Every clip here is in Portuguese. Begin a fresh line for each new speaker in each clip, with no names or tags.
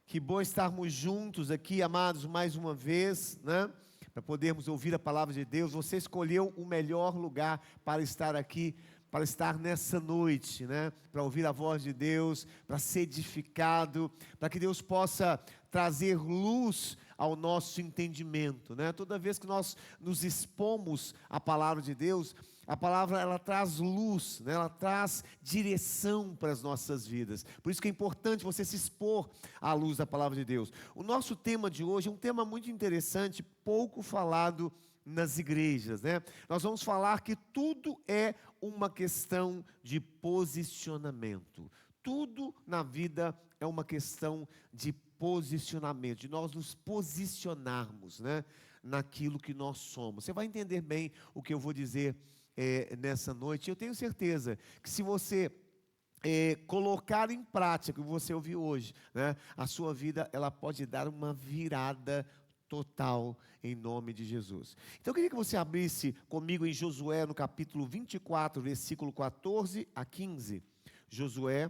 Que bom estarmos juntos aqui, amados, mais uma vez, né? Para podermos ouvir a palavra de Deus. Você escolheu o melhor lugar para estar aqui, para estar nessa noite, né? Para ouvir a voz de Deus, para ser edificado, para que Deus possa trazer luz ao nosso entendimento, né? Toda vez que nós nos expomos à palavra de Deus, a palavra ela traz luz, né? Ela traz direção para as nossas vidas. Por isso que é importante você se expor à luz da palavra de Deus. O nosso tema de hoje é um tema muito interessante, pouco falado nas igrejas, né? Nós vamos falar que tudo é uma questão de posicionamento. Tudo na vida é uma questão de posicionamento, de nós nos posicionarmos, né, naquilo que nós somos. Você vai entender bem o que eu vou dizer nessa noite. Eu tenho certeza que se você colocar em prática o que você ouviu hoje, né, a sua vida ela pode dar uma virada total em nome de Jesus. Então eu queria que você abrisse comigo em Josué no capítulo 24, versículo 14 a 15. Josué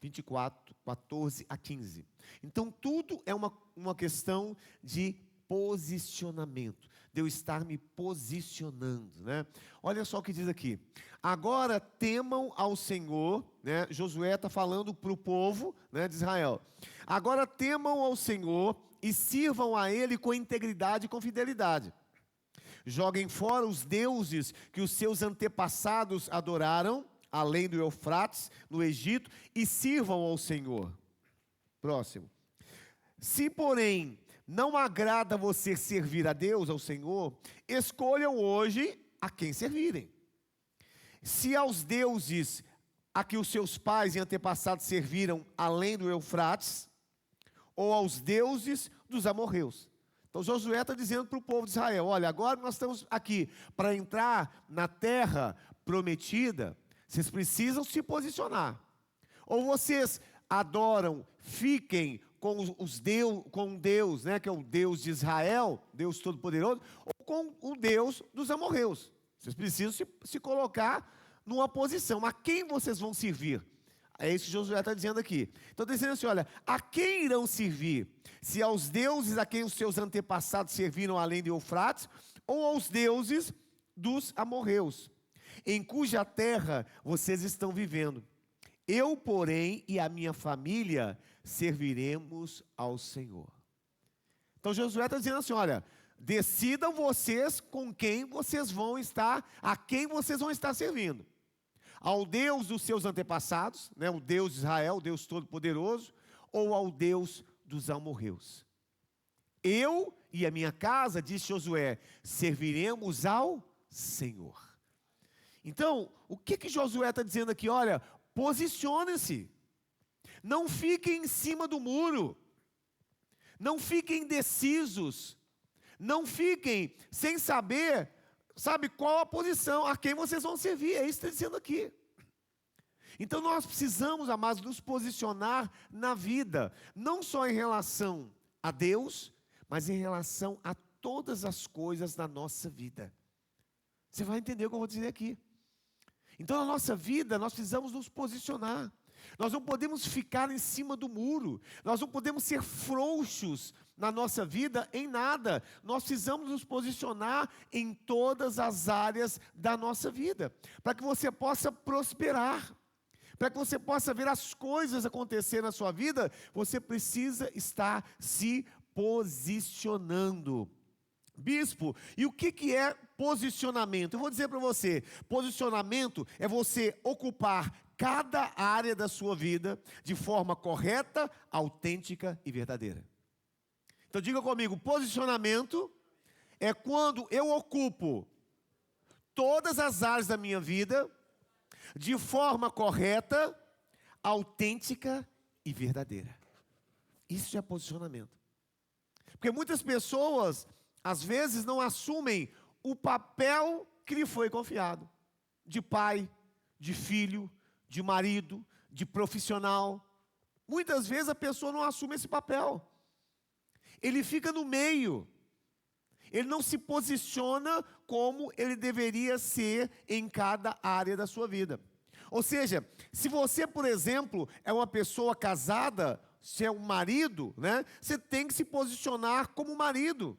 24, 14 a 15. Então tudo é uma questão de posicionamento, de eu estar me posicionando, né? Olha só o que diz aqui: agora temam ao Senhor, né? Josué está falando para o povo, né, de Israel. Agora temam ao Senhor e sirvam a Ele com integridade e com fidelidade. Joguem fora os deuses que os seus antepassados adoraram, além do Eufrates, no Egito, e sirvam ao Senhor. Próximo. Se, porém, não agrada você servir a Deus, ao Senhor, escolham hoje a quem servirem. Se aos deuses a que os seus pais e antepassados serviram, além do Eufrates, ou aos deuses dos amorreus. Então Josué está dizendo para o povo de Israel: olha, agora nós estamos aqui para entrar na terra prometida, vocês precisam se posicionar. Ou vocês adoram, fiquem com Deus, né, que é o Deus de Israel, Deus Todo-Poderoso, ou com o Deus dos amorreus. Vocês precisam se colocar numa posição. A quem vocês vão servir? É isso que Josué está dizendo aqui. Então está dizendo assim, olha, a quem irão servir? Se aos deuses a quem os seus antepassados serviram além de Eufrates, ou aos deuses dos amorreus, em cuja terra vocês estão vivendo. Eu, porém, e a minha família serviremos ao Senhor. Então Josué está dizendo assim, olha, decidam vocês com quem vocês vão estar, a quem vocês vão estar servindo. Ao Deus dos seus antepassados, né, o Deus de Israel, o Deus Todo-Poderoso, ou ao Deus dos amorreus. Eu e a minha casa, disse Josué, serviremos ao Senhor. Então, o que Josué está dizendo aqui? Olha, posicionem-se, não fiquem em cima do muro, não fiquem indecisos, não fiquem sem saber, sabe, qual a posição, a quem vocês vão servir. É isso que está dizendo aqui. Então nós precisamos, amados, nos posicionar na vida, não só em relação a Deus, mas em relação a todas as coisas da nossa vida. Você vai entender o que eu vou dizer aqui. Então na nossa vida nós precisamos nos posicionar. Nós não podemos ficar em cima do muro, nós não podemos ser frouxos na nossa vida em nada. Nós precisamos nos posicionar em todas as áreas da nossa vida, para que você possa prosperar, para que você possa ver as coisas acontecer na sua vida. Você precisa estar se posicionando. Bispo, e o que é posicionamento? Eu vou dizer para você, posicionamento é você ocupar cada área da sua vida de forma correta, autêntica e verdadeira. Então diga comigo, posicionamento é quando eu ocupo todas as áreas da minha vida de forma correta, autêntica e verdadeira. Isso é posicionamento. Porque muitas pessoas às vezes não assumem o papel que lhe foi confiado, de pai, de filho, de marido, de profissional. Muitas vezes a pessoa não assume esse papel. Ele fica no meio. Ele não se posiciona como ele deveria ser em cada área da sua vida. Ou seja, se você, por exemplo, é uma pessoa casada, se é um marido, né, você tem que se posicionar como marido.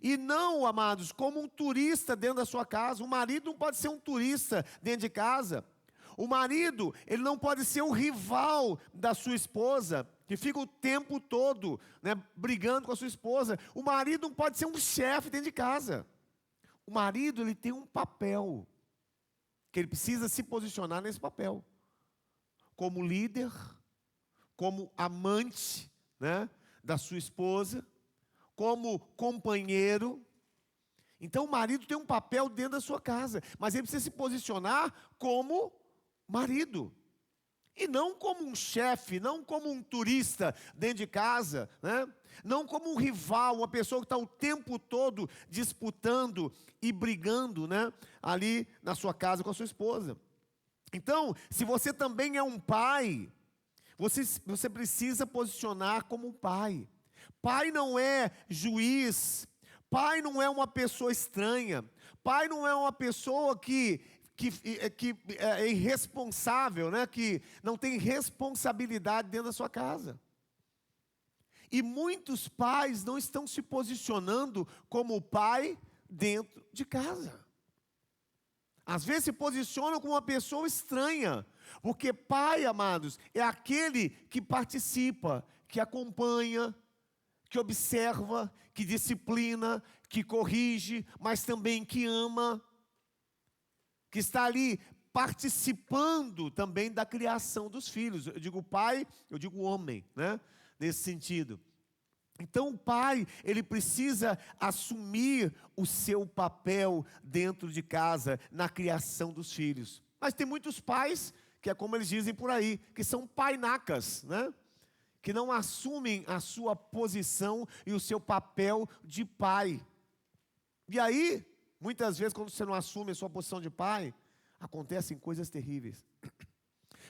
E não, amados, como um turista dentro da sua casa. O marido não pode ser um turista dentro de casa. O marido, ele não pode ser o rival da sua esposa, que fica o tempo todo, né, brigando com a sua esposa. O marido não pode ser um chefe dentro de casa. O marido, ele tem um papel, que ele precisa se posicionar nesse papel. Como líder, como amante, né, da sua esposa, como companheiro. Então o marido tem um papel dentro da sua casa, mas ele precisa se posicionar como marido. E não como um chefe, não como um turista dentro de casa, né? Não como um rival, uma pessoa que está o tempo todo disputando e brigando, né, ali na sua casa com a sua esposa. Então, se você também é um pai, você precisa posicionar como um pai. Pai não é juiz, pai não é uma pessoa estranha, pai não é uma pessoa que é irresponsável, né? Que não tem responsabilidade dentro da sua casa. E muitos pais não estão se posicionando como pai dentro de casa. Às vezes se posicionam como uma pessoa estranha, porque pai, amados, é aquele que participa, que acompanha, que observa, que disciplina, que corrige, mas também que ama, que está ali participando também da criação dos filhos. Eu digo pai, eu digo homem, né? Nesse sentido. Então o pai, ele precisa assumir o seu papel dentro de casa, na criação dos filhos. Mas tem muitos pais, que é como eles dizem por aí, que são painacas, né? Que não assumem a sua posição e o seu papel de pai. E aí, muitas vezes, quando você não assume a sua posição de pai, acontecem coisas terríveis.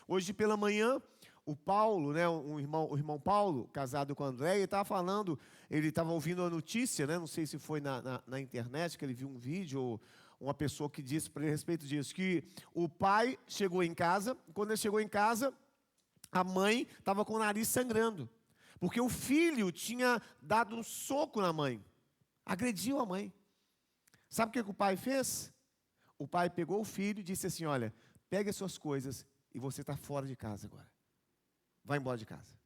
Hoje pela manhã, o Paulo, né, o irmão Paulo, casado com a Andréia, estava falando, ele estava ouvindo a notícia, né, não sei se foi na internet, que ele viu um vídeo, ou uma pessoa que disse para ele a respeito disso, que o pai chegou em casa, quando ele chegou em casa, a mãe estava com o nariz sangrando, porque o filho tinha dado um soco na mãe, agrediu a mãe. Sabe o que o pai fez? O pai pegou o filho e disse assim, olha, pegue as suas coisas e você está fora de casa agora. Vai embora de casa.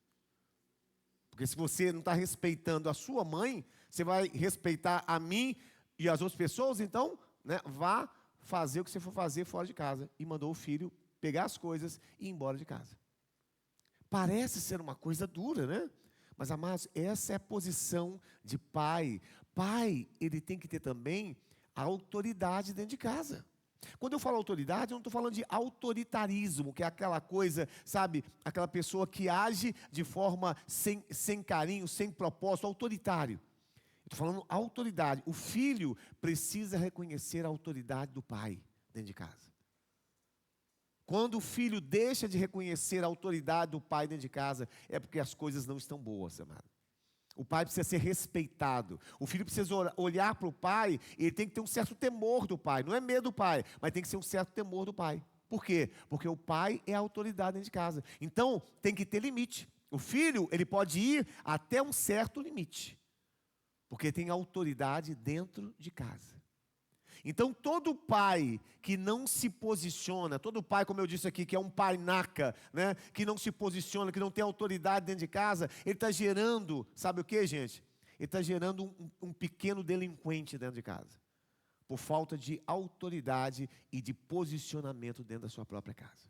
Porque se você não está respeitando a sua mãe, você vai respeitar a mim e as outras pessoas, então, né, vá fazer o que você for fazer fora de casa. E mandou o filho pegar as coisas e ir embora de casa. Parece ser uma coisa dura, né? Mas, amados, essa é a posição de pai. Pai, ele tem que ter também a autoridade dentro de casa. Quando eu falo autoridade, eu não estou falando de autoritarismo, que é aquela coisa, sabe, aquela pessoa que age de forma sem carinho, sem propósito, autoritário. Estou falando autoridade. O filho precisa reconhecer a autoridade do pai dentro de casa. Quando o filho deixa de reconhecer a autoridade do pai dentro de casa, é porque as coisas não estão boas, amado. O pai precisa ser respeitado. O filho precisa olhar para o pai, e ele tem que ter um certo temor do pai. Não é medo do pai, mas tem que ser um certo temor do pai. Por quê? Porque o pai é a autoridade dentro de casa. Então, tem que ter limite. O filho, ele pode ir até um certo limite, porque tem autoridade dentro de casa. Então, todo pai que não se posiciona, todo pai, como eu disse aqui, que é um painaca, né, que não se posiciona, que não tem autoridade dentro de casa, ele está gerando, sabe o que, gente? Ele está gerando um pequeno delinquente dentro de casa, por falta de autoridade e de posicionamento dentro da sua própria casa.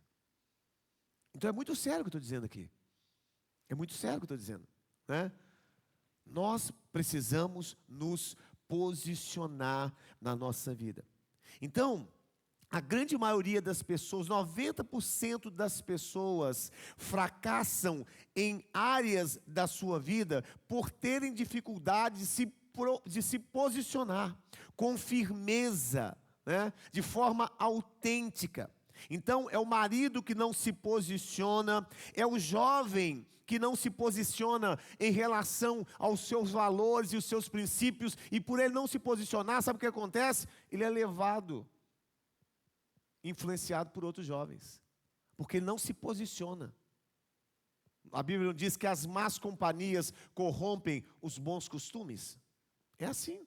Então, é muito sério o que eu estou dizendo aqui. É muito sério o que eu estou dizendo, né? Nós precisamos nos posicionar na nossa vida. Então, a grande maioria das pessoas, 90% das pessoas, fracassam em áreas da sua vida por terem dificuldade de se posicionar com firmeza, né, de forma autêntica. Então, é o marido que não se posiciona, é o jovem que não se posiciona em relação aos seus valores e os seus princípios, e por ele não se posicionar, sabe o que acontece? Ele é levado, influenciado por outros jovens, porque ele não se posiciona. A Bíblia não diz que as más companhias corrompem os bons costumes? É assim.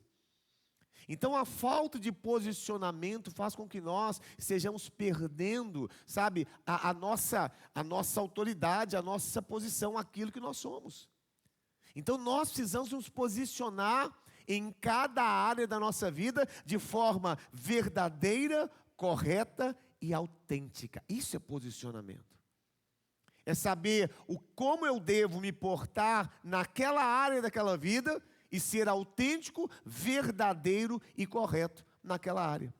Então a falta de posicionamento faz com que nós estejamos perdendo, sabe, a nossa autoridade, a nossa posição, aquilo que nós somos. Então nós precisamos nos posicionar em cada área da nossa vida de forma verdadeira, correta e autêntica. Isso é posicionamento. É saber como eu devo me portar naquela área daquela vida e ser autêntico, verdadeiro e correto naquela área.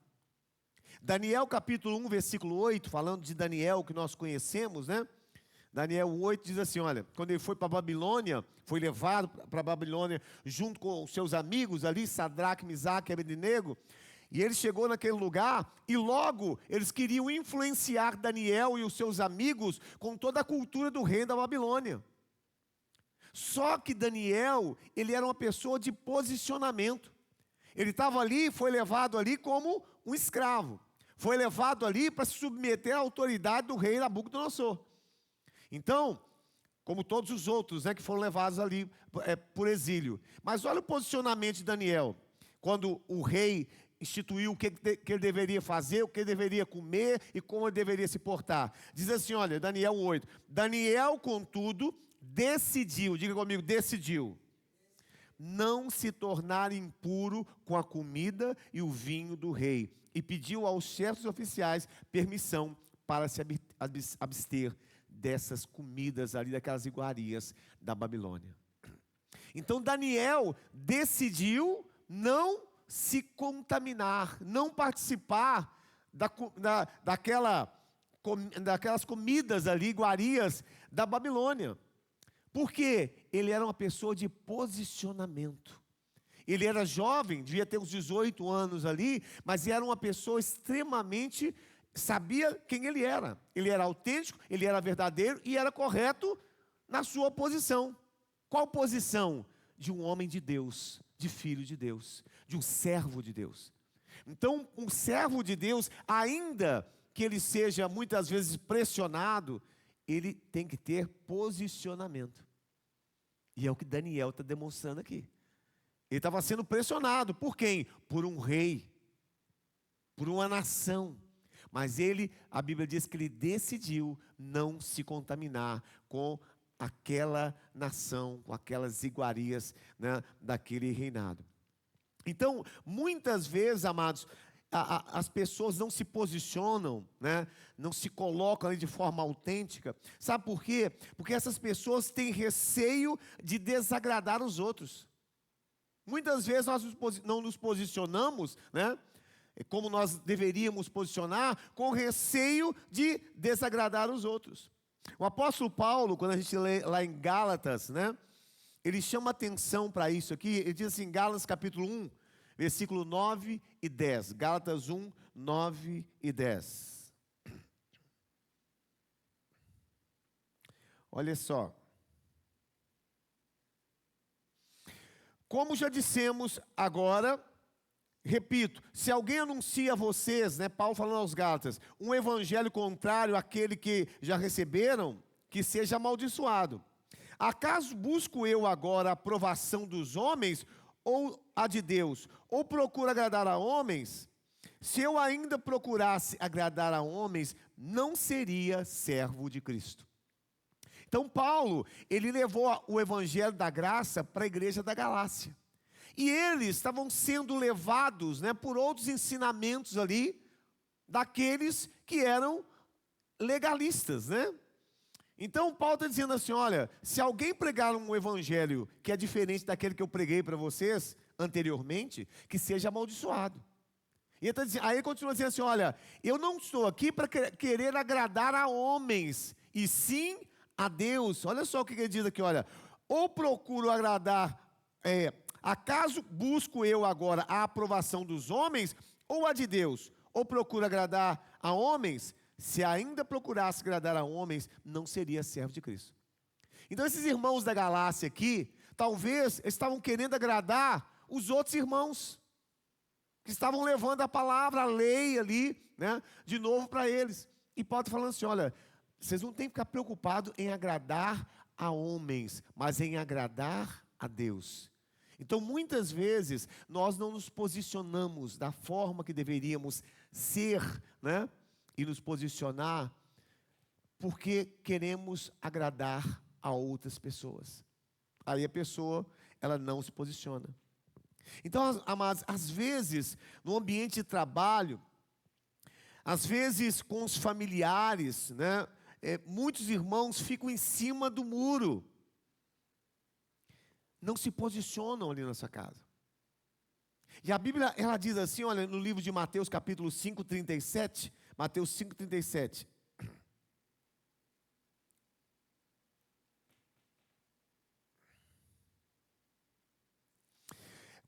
Daniel capítulo 1, versículo 8, falando de Daniel que nós conhecemos, né? Daniel 8 diz assim, olha, quando ele foi para a Babilônia, foi levado para a Babilônia junto com os seus amigos ali, Sadraque, Misaque e Abednego, e ele chegou naquele lugar e logo eles queriam influenciar Daniel e os seus amigos com toda a cultura do reino da Babilônia. Só que Daniel, ele era uma pessoa de posicionamento. Ele estava ali, foi levado ali como um escravo. Foi levado ali para se submeter à autoridade do rei Nabucodonosor. Então, como todos os outros, né, que foram levados ali por exílio. Mas olha o posicionamento de Daniel. Quando o rei instituiu o que ele deveria fazer, o que ele deveria comer e como ele deveria se portar. Diz assim, olha, Daniel 8. Daniel, contudo, decidiu, diga comigo, decidiu, não se tornar impuro com a comida e o vinho do rei. E pediu aos chefes oficiais permissão para se abster dessas comidas ali, daquelas iguarias da Babilônia. Então Daniel decidiu não se contaminar, não participar daquelas comidas ali, iguarias da Babilônia. Porque ele era uma pessoa de posicionamento. Ele era jovem, devia ter uns 18 anos ali, mas era uma pessoa extremamente, sabia quem ele era. Ele era autêntico, ele era verdadeiro e era correto na sua posição. Qual posição? De um homem de Deus, de filho de Deus, de um servo de Deus. Então, um servo de Deus, ainda que ele seja muitas vezes pressionado, ele tem que ter posicionamento. E é o que Daniel está demonstrando aqui. Ele estava sendo pressionado. Por quem? Por um rei. Por uma nação. Mas a Bíblia diz que ele decidiu não se contaminar com aquela nação, com aquelas iguarias, né, daquele reinado. Então, muitas vezes, amados, as pessoas não se posicionam, né? Não se colocam ali de forma autêntica. Sabe por quê? Porque essas pessoas têm receio de desagradar os outros. Muitas vezes nós não nos posicionamos, né, como nós deveríamos posicionar, com receio de desagradar os outros. O apóstolo Paulo, quando a gente lê lá em Gálatas, né, ele chama atenção para isso aqui. Ele diz assim, Gálatas capítulo 1, versículo 9 e 10. Gálatas 1, 9 e 10. Olha só. Como já dissemos agora, repito, se alguém anuncia a vocês, né, Paulo falando aos Gálatas, um evangelho contrário àquele que já receberam, que seja amaldiçoado. Acaso busco eu agora a aprovação dos homens ou a de Deus? Ou procuro agradar a homens? Se eu ainda procurasse agradar a homens, não seria servo de Cristo. Então Paulo, ele levou o evangelho da graça para a igreja da Galácia. E eles estavam sendo levados, né, por outros ensinamentos ali, daqueles que eram legalistas, né? Então Paulo está dizendo assim, olha, se alguém pregar um evangelho que é diferente daquele que eu preguei para vocês anteriormente, que seja amaldiçoado. E ele tá dizendo, aí ele continua dizendo assim, olha, eu não estou aqui para querer agradar a homens, e sim a Deus. Olha só o que ele diz aqui, olha, ou procuro agradar, acaso busco eu agora a aprovação dos homens ou a de Deus? Ou procuro agradar a homens? Se ainda procurasse agradar a homens, não seria servo de Cristo. Então esses irmãos da Galácia aqui, talvez estavam querendo agradar os outros irmãos, que estavam levando a palavra, a lei ali, né, de novo para eles. E Paulo está falando assim, olha, vocês não têm que ficar preocupados em agradar a homens, mas em agradar a Deus. Então, muitas vezes, nós não nos posicionamos da forma que deveríamos ser, né? E nos posicionar, porque queremos agradar a outras pessoas. Aí a pessoa, ela não se posiciona. Então, amados, às vezes, no ambiente de trabalho, às vezes com os familiares, né? Muitos irmãos ficam em cima do muro. Não se posicionam ali na sua casa. E a Bíblia, ela diz assim, olha, no livro de Mateus, capítulo 5, 37, Mateus 5, 37.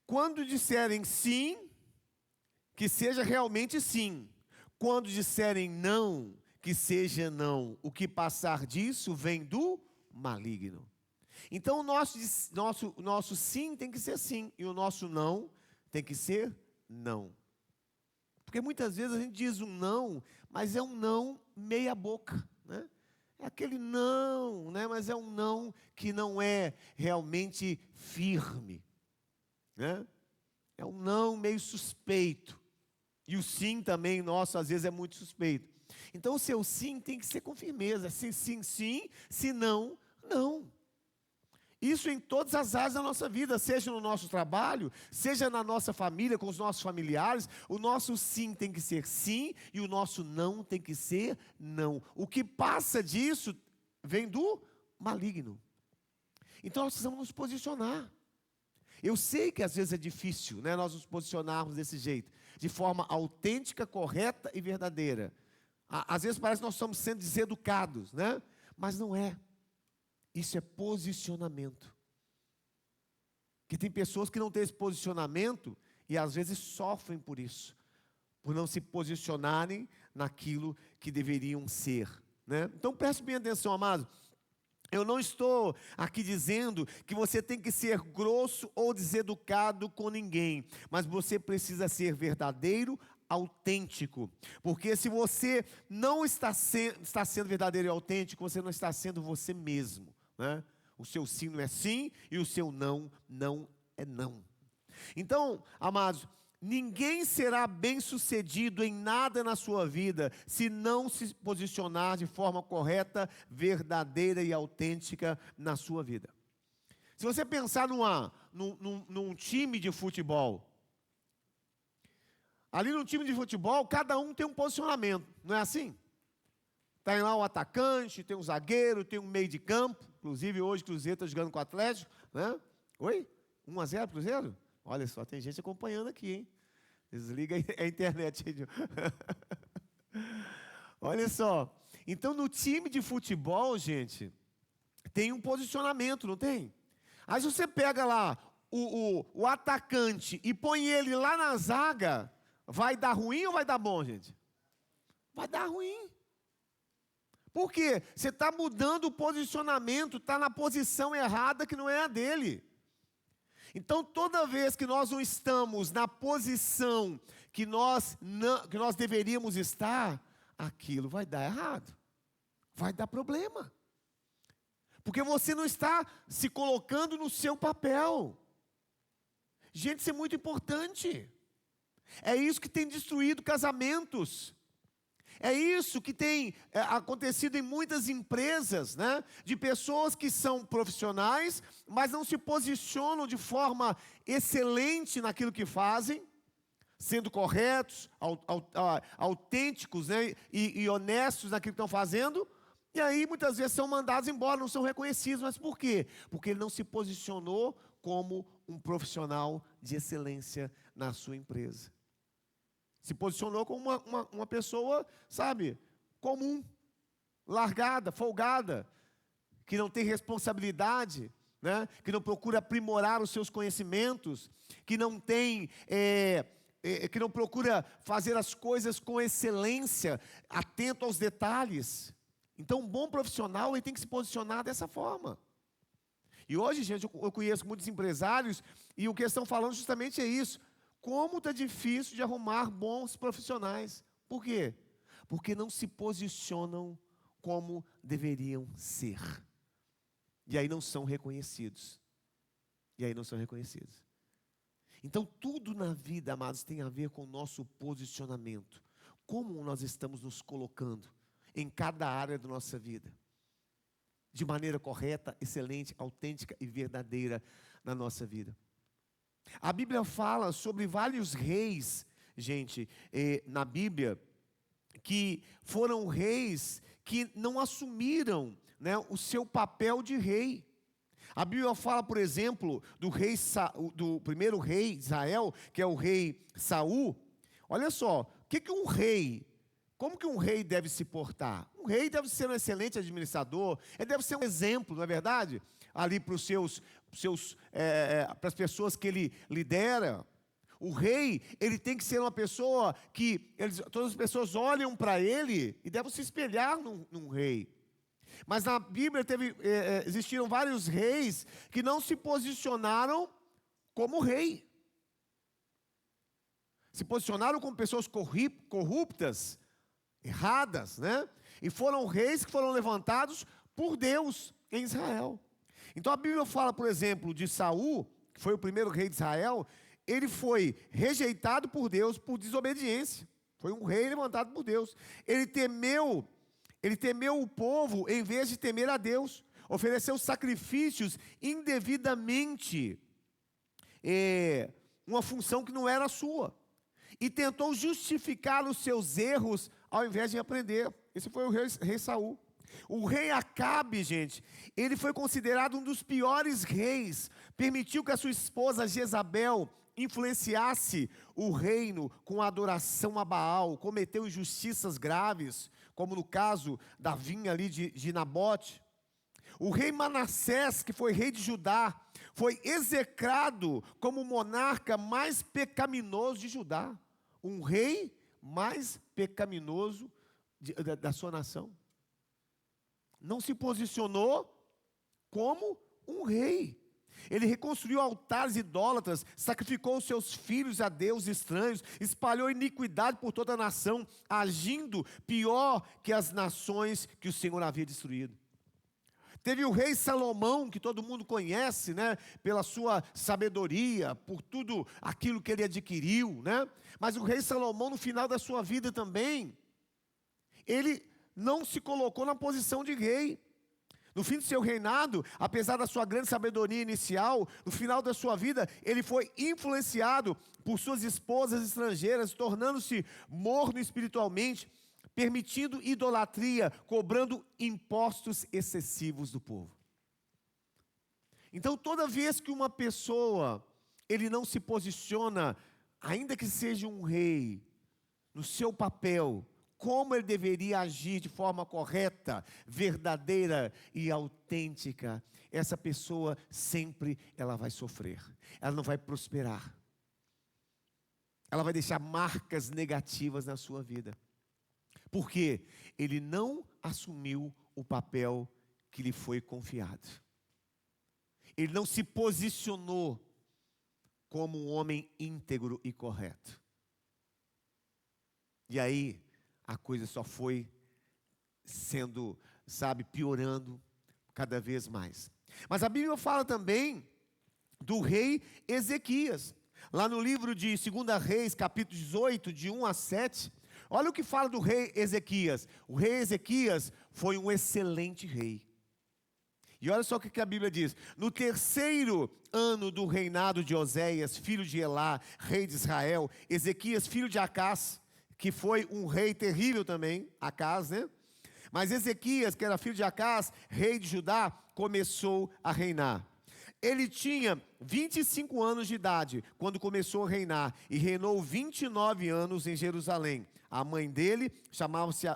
Quando disserem sim, que seja realmente sim. Quando disserem não, que seja não. O que passar disso vem do maligno. Então, o nosso sim tem que ser sim, e o nosso não tem que ser não. Porque muitas vezes a gente diz um não, mas é um não meia boca, né? É aquele não, né? Mas é um não que não é realmente firme, né? É um não meio suspeito. E o sim também, nosso, às vezes é muito suspeito. Então, o seu sim tem que ser com firmeza. Se sim, sim, se não, não. Isso em todas as áreas da nossa vida, seja no nosso trabalho, seja na nossa família, com os nossos familiares, o nosso sim tem que ser sim e o nosso não tem que ser não. O que passa disso vem do maligno. Então nós precisamos nos posicionar. Eu sei que às vezes é difícil, né, nós nos posicionarmos desse jeito, de forma autêntica, correta e verdadeira. Às vezes parece que nós estamos sendo deseducados, né? Mas não é. Isso é posicionamento. Que tem pessoas que não têm esse posicionamento e às vezes sofrem por isso, por não se posicionarem naquilo que deveriam ser, né? Então preste bem atenção, amado. Eu não estou aqui dizendo que você tem que ser grosso ou deseducado com ninguém, mas você precisa ser verdadeiro, autêntico, porque se você não está sendo verdadeiro e autêntico, você não está sendo você mesmo, né? O seu sim não é sim e o seu não, não é não. Então, amados, ninguém será bem-sucedido em nada na sua vida se não se posicionar de forma correta, verdadeira e autêntica na sua vida. Se você pensar num time de futebol, ali no time de futebol, cada um tem um posicionamento, não é assim? Tem lá um atacante, tem um zagueiro, tem um meio de campo. Inclusive, hoje o Cruzeiro está jogando com o Atlético, né? Oi? 1-0 Cruzeiro? Olha só, tem gente acompanhando aqui, hein? Desliga a internet aí. Olha só. Então, no time de futebol, gente, tem um posicionamento, não tem? Aí, se você pega lá o atacante e põe ele lá na zaga, vai dar ruim ou vai dar bom, gente? Vai dar ruim. Por quê? Você está mudando o posicionamento, está na posição errada que não é a dele. Então, toda vez que nós não estamos na posição que nós deveríamos estar, aquilo vai dar errado, vai dar problema. Porque você não está se colocando no seu papel. Gente, isso é muito importante. É isso que tem destruído casamentos. É isso que tem acontecido em muitas empresas, né? De pessoas que são profissionais, mas não se posicionam de forma excelente naquilo que fazem, sendo corretos, autênticos, né? E honestos naquilo que estão fazendo. E aí muitas vezes são mandados embora, não são reconhecidos. Mas por quê? Porque ele não se posicionou como um profissional de excelência na sua empresa. Se posicionou como uma pessoa, sabe, comum, largada, folgada, que não tem responsabilidade, né? Que não procura aprimorar os seus conhecimentos, que não tem, que não procura fazer as coisas com excelência, atento aos detalhes. Então, um bom profissional ele tem que se posicionar dessa forma. E hoje, gente, eu conheço muitos empresários e o que eles estão falando justamente é isso. Como está difícil de arrumar bons profissionais. Por quê? Porque não se posicionam como deveriam ser. E aí não são reconhecidos. Então, tudo na vida, amados, tem a ver com o nosso posicionamento. Como nós estamos nos colocando em cada área da nossa vida. De maneira correta, excelente, autêntica e verdadeira na nossa vida. A Bíblia fala sobre vários reis, gente, na Bíblia, que foram reis que não assumiram, né, o seu papel de rei. A Bíblia fala, por exemplo, do primeiro rei de Israel, que é o rei Saul. Olha só, como que um rei deve se portar? Um rei deve ser um excelente administrador, ele deve ser um exemplo, não é verdade? Ali para as pessoas que ele lidera. O rei, ele tem que ser uma pessoa que todas as pessoas olham para ele e devem se espelhar num rei. Mas na Bíblia existiram vários reis que não se posicionaram como rei. Se posicionaram como pessoas corruptas, erradas, né? E foram reis que foram levantados por Deus em Israel. Então a Bíblia fala, por exemplo, de Saul, que foi o primeiro rei de Israel. Ele foi rejeitado por Deus por desobediência. Foi um rei levantado por Deus. Ele temeu o povo em vez de temer a Deus. Ofereceu sacrifícios indevidamente, uma função que não era sua. E tentou justificar os seus erros ao invés de aprender. Esse foi o rei Saul. O rei Acabe, gente, ele foi considerado um dos piores reis. Permitiu que a sua esposa Jezabel influenciasse o reino com a adoração a Baal. Cometeu injustiças graves, como no caso da vinha ali de Nabote. O rei Manassés, que foi rei de Judá, foi execrado como o monarca mais pecaminoso de Judá. Um rei mais pecaminoso da sua nação. Não se posicionou como um rei. Ele reconstruiu altares idólatras, sacrificou os seus filhos a deuses estranhos, espalhou iniquidade por toda a nação, agindo pior que as nações que o Senhor havia destruído. Teve o rei Salomão, que todo mundo conhece, né, pela sua sabedoria, por tudo aquilo que ele adquiriu, né? Mas o rei Salomão, no final da sua vida também, ele não se colocou na posição de rei. No fim do seu reinado, apesar da sua grande sabedoria inicial, no final da sua vida, ele foi influenciado por suas esposas estrangeiras, tornando-se morno espiritualmente, permitindo idolatria, cobrando impostos excessivos do povo. Então, toda vez que uma pessoa, ele não se posiciona, ainda que seja um rei, no seu papel, como ele deveria agir de forma correta, verdadeira e autêntica, essa pessoa sempre ela vai sofrer, ela não vai prosperar, ela vai deixar marcas negativas na sua vida, porque ele não assumiu o papel que lhe foi confiado, ele não se posicionou como um homem íntegro e correto, e aí a coisa só foi sendo, piorando cada vez mais. Mas a Bíblia fala também do rei Ezequias. Lá no livro de 2 Reis, capítulo 18, de 1 a 7, olha o que fala do rei Ezequias. O rei Ezequias foi um excelente rei. E olha só o que a Bíblia diz. No 3º ano do reinado de Oséias, filho de Elá, rei de Israel, Ezequias, filho de Acás, que foi um rei terrível também, Acás, né? Mas Ezequias, que era filho de Acás, rei de Judá, começou a reinar. Ele tinha 25 anos de idade quando começou a reinar e reinou 29 anos em Jerusalém. A mãe dele chamava-se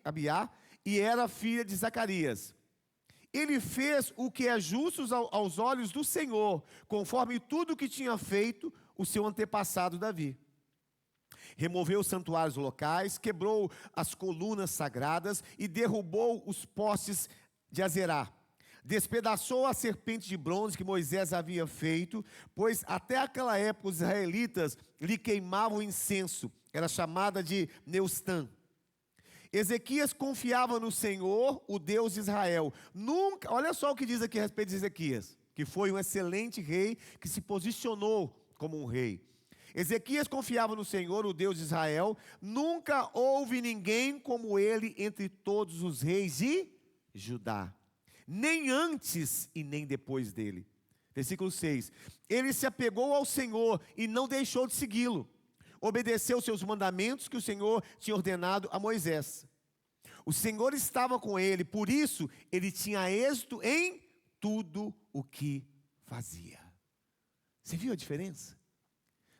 Abiá e era filha de Zacarias. Ele fez o que é justo aos olhos do Senhor, conforme tudo o que tinha feito o seu antepassado Davi. Removeu os santuários locais, quebrou as colunas sagradas e derrubou os postes de Azerá. Despedaçou a serpente de bronze que Moisés havia feito, pois até aquela época os israelitas lhe queimavam incenso, era chamada de Neustã. Ezequias confiava no Senhor, o Deus de Israel. Nunca, olha só o que diz aqui a respeito de Ezequias, que foi um excelente rei, que se posicionou como um rei. Ezequias confiava no Senhor, o Deus de Israel. Nunca houve ninguém como ele entre todos os reis de Judá, nem antes e nem depois dele. Versículo 6. Ele se apegou ao Senhor e não deixou de segui-lo. Obedeceu seus mandamentos que o Senhor tinha ordenado a Moisés. O Senhor estava com ele, por isso ele tinha êxito em tudo o que fazia. Você viu a diferença?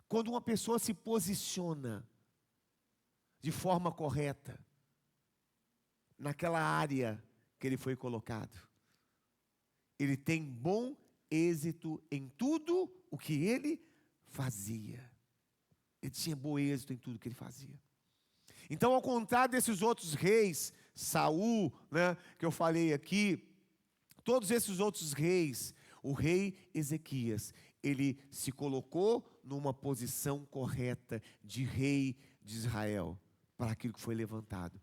Quando uma pessoa se posiciona de forma correta naquela área que ele foi colocado, ele tem bom êxito em tudo o que ele fazia. Ele tinha bom êxito em tudo que ele fazia. Então, ao contrário desses outros reis, Saul, né, que eu falei aqui, todos esses outros reis, o rei Ezequias, ele se colocou numa posição correta de rei de Israel, para aquilo que foi levantado.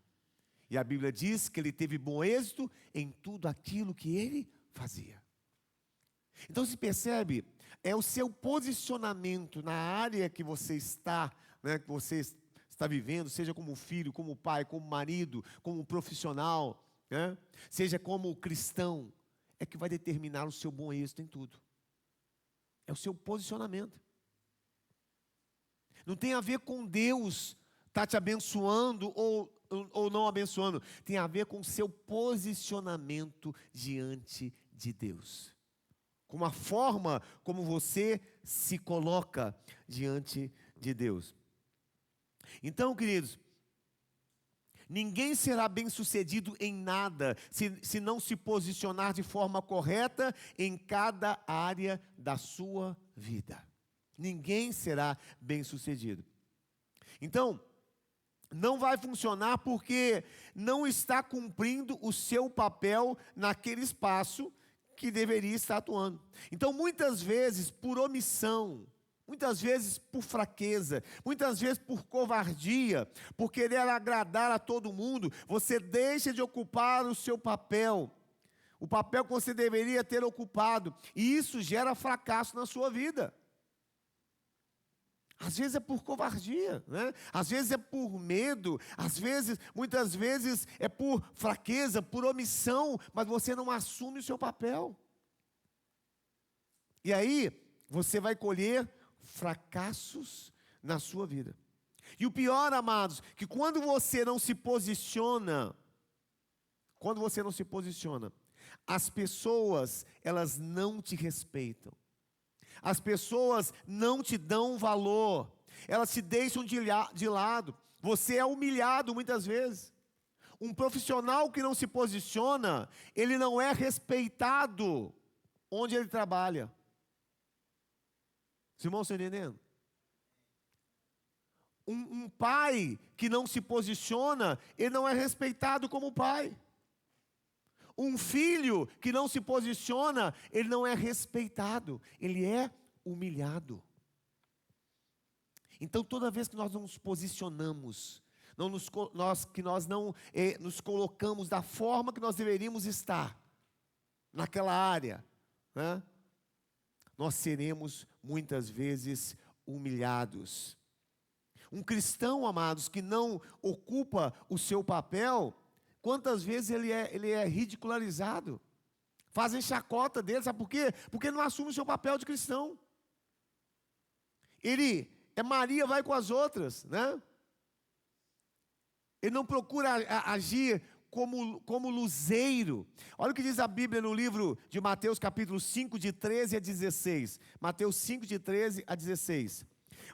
E a Bíblia diz que ele teve bom êxito em tudo aquilo que ele fazia. Então se percebe, é o seu posicionamento na área que você está, né, que você está vivendo, seja como filho, como pai, como marido, como profissional, né, seja como cristão, é que vai determinar o seu bom êxito em tudo. É o seu posicionamento. Não tem a ver com Deus estar te abençoando ou não abençoando. Tem a ver com o seu posicionamento diante de Deus. Com a forma como você se coloca diante de Deus. Então, queridos, ninguém será bem-sucedido em nada se não se posicionar de forma correta em cada área da sua vida. Ninguém será bem-sucedido. Então, não vai funcionar porque não está cumprindo o seu papel naquele espaço que deveria estar atuando. Então, muitas vezes, por omissão, muitas vezes por fraqueza, muitas vezes por covardia, por querer agradar a todo mundo, você deixa de ocupar o seu papel, o papel que você deveria ter ocupado, e isso gera fracasso na sua vida. Às vezes é por covardia, né? Às vezes é por medo, muitas vezes é por fraqueza, por omissão, mas você não assume o seu papel. E aí, você vai colher fracassos na sua vida. E o pior, amados, que quando você não se posiciona, as pessoas, elas não te respeitam. As pessoas não te dão valor, elas te deixam de lado, você é humilhado muitas vezes. Um profissional que não se posiciona, ele não é respeitado onde ele trabalha. Os irmãos estão entendendo? Um pai que não se posiciona, ele não é respeitado como pai. Um filho que não se posiciona, ele não é respeitado, ele é humilhado. Então, toda vez que nós não nos posicionamos, nós não nos colocamos da forma que nós deveríamos estar, naquela área, né, nós seremos muitas vezes humilhados. Um cristão, amados, que não ocupa o seu papel, quantas vezes ele é ridicularizado, fazem chacota dele, sabe por quê? Porque ele não assume o seu papel de cristão. Ele é Maria, vai com as outras, né? Ele não procura agir como luzeiro. Olha o que diz a Bíblia no livro de Mateus capítulo 5, de 13 a 16. Mateus 5, de 13 a 16.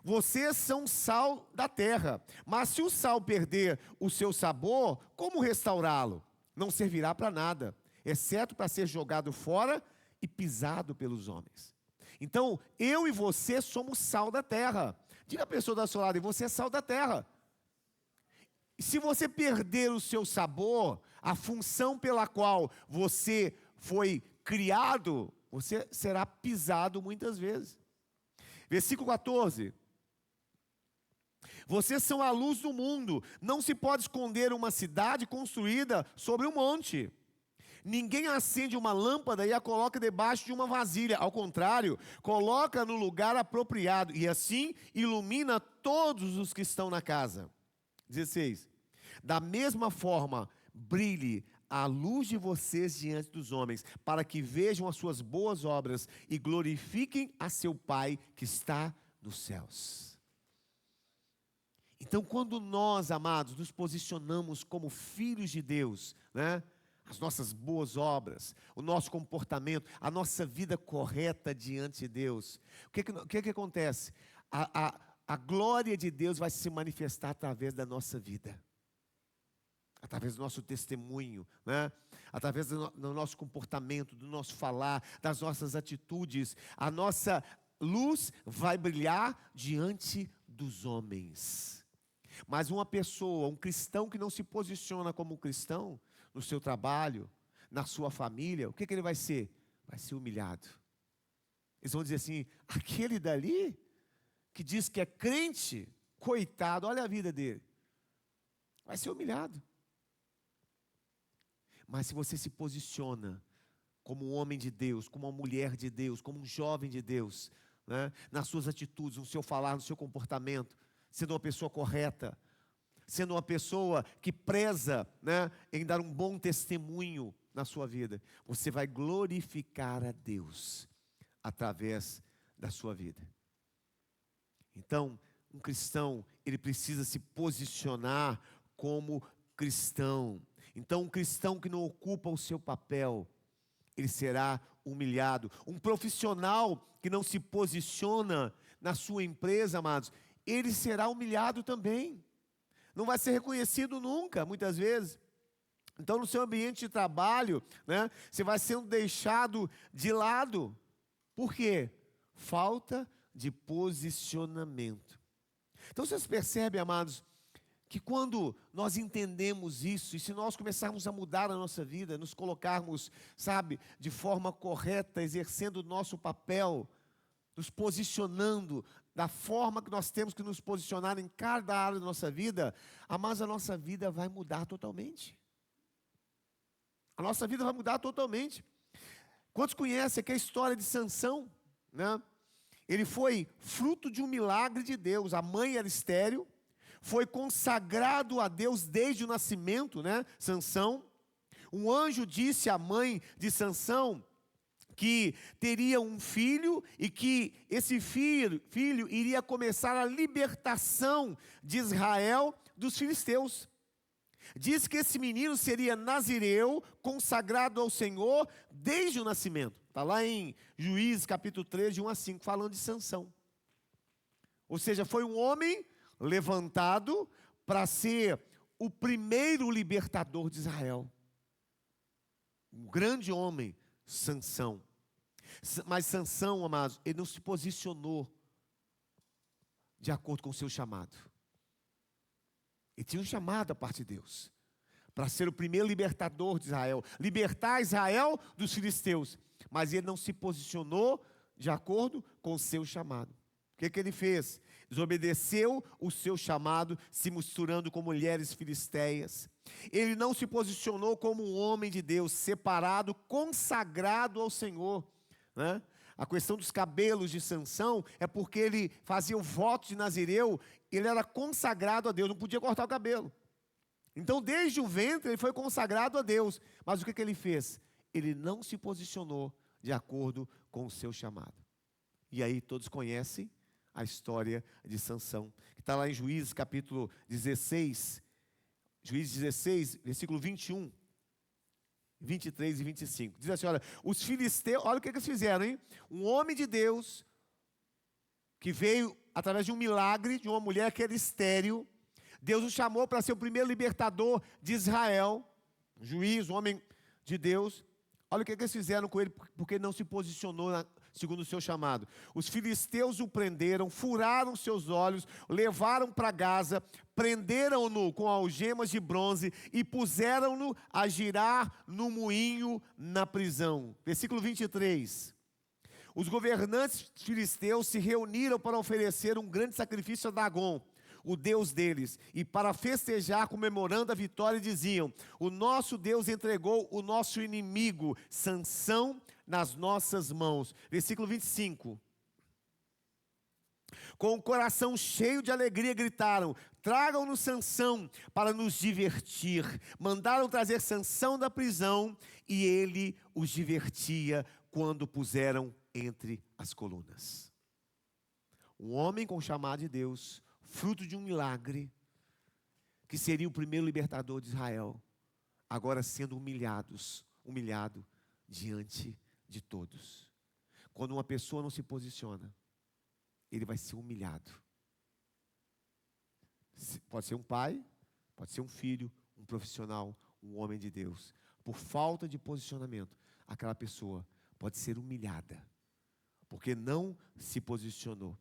Vocês são sal da terra, mas se o sal perder o seu sabor, como restaurá-lo? Não servirá para nada, exceto para ser jogado fora e pisado pelos homens. Então, eu e você somos sal da terra. Diga a pessoa da sua lado, e você é sal da terra. Se você perder o seu sabor, a função pela qual você foi criado, você será pisado muitas vezes. Versículo 14. Vocês são a luz do mundo. Não se pode esconder uma cidade construída sobre um monte. Ninguém acende uma lâmpada e a coloca debaixo de uma vasilha. Ao contrário, coloca no lugar apropriado e assim ilumina todos os que estão na casa. 16. Da mesma forma, brilhe a luz de vocês diante dos homens, para que vejam as suas boas obras e glorifiquem a seu Pai que está nos céus. Então, quando nós, amados, nos posicionamos como filhos de Deus, né? As nossas boas obras, o nosso comportamento, a nossa vida correta diante de Deus, o que acontece? A glória de Deus vai se manifestar através da nossa vida, através do nosso testemunho, né? Através do nosso comportamento, do nosso falar, das nossas atitudes. A nossa luz vai brilhar diante dos homens. Mas uma pessoa, um cristão que não se posiciona como um cristão, no seu trabalho, na sua família, o que ele vai ser? Vai ser humilhado. Eles vão dizer assim, aquele dali, que diz que é crente, coitado, olha a vida dele. Vai ser humilhado. Mas se você se posiciona como um homem de Deus, como uma mulher de Deus, como um jovem de Deus, né, nas suas atitudes, no seu falar, no seu comportamento, sendo uma pessoa correta, sendo uma pessoa que preza, né, em dar um bom testemunho na sua vida, você vai glorificar a Deus através da sua vida. Então, um cristão, ele precisa se posicionar como cristão. Então, um cristão que não ocupa o seu papel, ele será humilhado. Um profissional que não se posiciona na sua empresa, amados, ele será humilhado também. Não vai ser reconhecido nunca, muitas vezes. Então, no seu ambiente de trabalho, né, você vai sendo deixado de lado. Por quê? Falta de posicionamento. Então, vocês percebem, amados, que quando nós entendemos isso, e se nós começarmos a mudar a nossa vida, nos colocarmos, sabe, de forma correta, exercendo o nosso papel, nos posicionando da forma que nós temos que nos posicionar em cada área da nossa vida, mas a nossa vida vai mudar totalmente. A nossa vida vai mudar totalmente. Quantos conhecem aqui a história de Sansão, né? Ele foi fruto de um milagre de Deus. A mãe era estéril, foi consagrado a Deus desde o nascimento, né? Sansão. Um anjo disse à mãe de Sansão que teria um filho e que esse filho iria começar a libertação de Israel dos filisteus. Diz que esse menino seria nazireu, consagrado ao Senhor desde o nascimento. Está lá em Juízes capítulo 3, de 1 a 5, falando de Sansão. Ou seja, foi um homem levantado para ser o primeiro libertador de Israel. Um grande homem, Sansão. Mas Sansão, amados, ele não se posicionou de acordo com o seu chamado. Ele tinha um chamado da parte de Deus, para ser o primeiro libertador de Israel, libertar Israel dos filisteus. Mas ele não se posicionou de acordo com o seu chamado. O que ele fez? Desobedeceu o seu chamado, se misturando com mulheres filisteias. Ele não se posicionou como um homem de Deus, separado, consagrado ao Senhor, né? A questão dos cabelos de Sansão é porque ele fazia o voto de nazireu, ele era consagrado a Deus, não podia cortar o cabelo. Então, desde o ventre, ele foi consagrado a Deus. Mas o que ele fez? Ele não se posicionou de acordo com o seu chamado. E aí todos conhecem a história de Sansão, que está lá em Juízes capítulo 16, Juízes 16, versículo 21, 23 e 25. Diz assim, olha, os filisteus, olha o que eles fizeram, hein? Um homem de Deus, que veio através de um milagre, de uma mulher que era estéril, Deus o chamou para ser o primeiro libertador de Israel, um juiz, um homem de Deus. Olha o que eles fizeram com ele, porque ele não se posicionou segundo o seu chamado. Os filisteus o prenderam, furaram seus olhos, levaram para Gaza, prenderam-no com algemas de bronze e puseram-no a girar no moinho na prisão. Versículo 23. Os governantes filisteus se reuniram para oferecer um grande sacrifício a Dagom, o Deus deles, e para festejar, comemorando a vitória, diziam: o nosso Deus entregou o nosso inimigo, Sansão, nas nossas mãos. Versículo 25. Com o coração cheio de alegria gritaram: tragam-nos Sansão para nos divertir. Mandaram trazer Sansão da prisão, e ele os divertia quando o puseram entre as colunas. Um homem com o chamado de Deus, fruto de um milagre, que seria o primeiro libertador de Israel, agora sendo humilhado diante de todos. Quando uma pessoa não se posiciona, ele vai ser humilhado. Pode ser um pai, pode ser um filho, um profissional, um homem de Deus. Por falta de posicionamento, aquela pessoa pode ser humilhada, porque não se posicionou.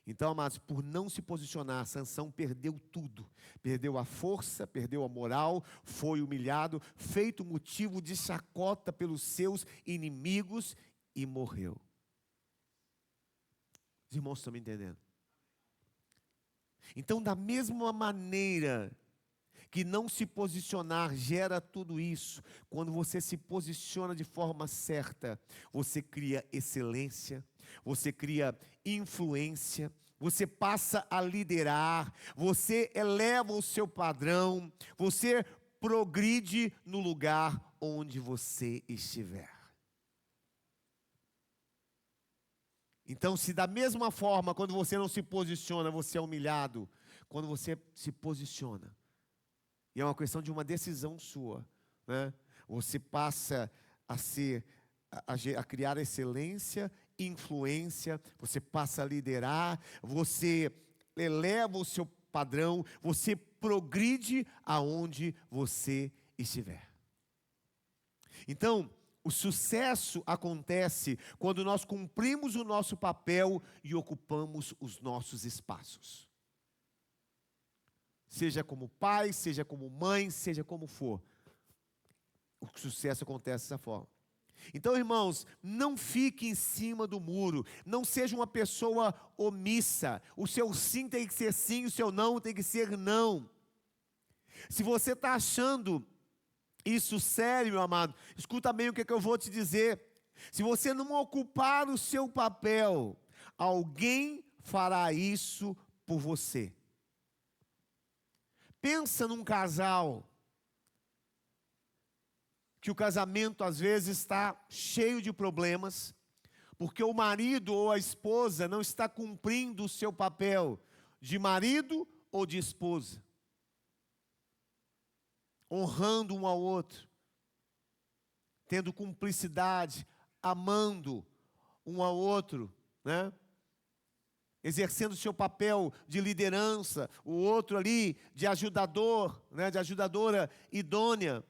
Então, amados, por não se posicionar, Sansão perdeu tudo. Perdeu a força, perdeu a moral, foi humilhado, feito motivo de chacota pelos seus inimigos e morreu. Os irmãos estão me entendendo? Então, da mesma maneira que não se posicionar gera tudo isso, quando você se posiciona de forma certa, você cria excelência, você cria influência, você passa a liderar, você eleva o seu padrão, você progride no lugar onde você estiver. Então, se da mesma forma, quando você não se posiciona, você é humilhado, quando você se posiciona, e é uma questão de uma decisão sua, né? Você passa a criar excelência, influência, você passa a liderar, você eleva o seu padrão, você progride aonde você estiver. Então, o sucesso acontece quando nós cumprimos o nosso papel e ocupamos os nossos espaços. Seja como pai, seja como mãe, seja como for. O sucesso acontece dessa forma. Então, irmãos, não fique em cima do muro. Não seja uma pessoa omissa. O seu sim tem que ser sim, o seu não tem que ser não. Se você está achando isso sério, meu amado, escuta bem o que eu vou te dizer. Se você não ocupar o seu papel, alguém fará isso por você. Pensa num casal, que o casamento às vezes está cheio de problemas, porque o marido ou a esposa não está cumprindo o seu papel de marido ou de esposa, honrando um ao outro, tendo cumplicidade, amando um ao outro, né? Exercendo o seu papel de liderança, o outro ali de ajudador, né? De ajudadora idônea.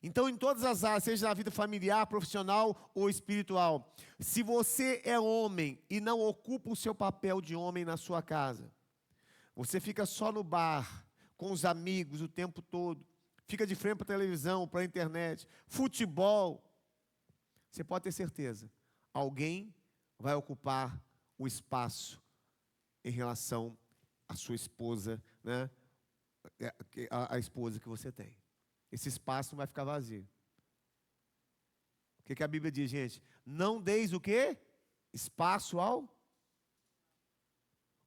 Então, em todas as áreas, seja na vida familiar, profissional ou espiritual, se você é homem e não ocupa o seu papel de homem na sua casa, você fica só no bar, com os amigos o tempo todo, fica de frente para a televisão, para a internet, futebol, você pode ter certeza, alguém vai ocupar o espaço em relação à sua esposa, né? A esposa que você tem. Esse espaço não vai ficar vazio. O que a Bíblia diz, gente? Não deis o quê? Espaço ao...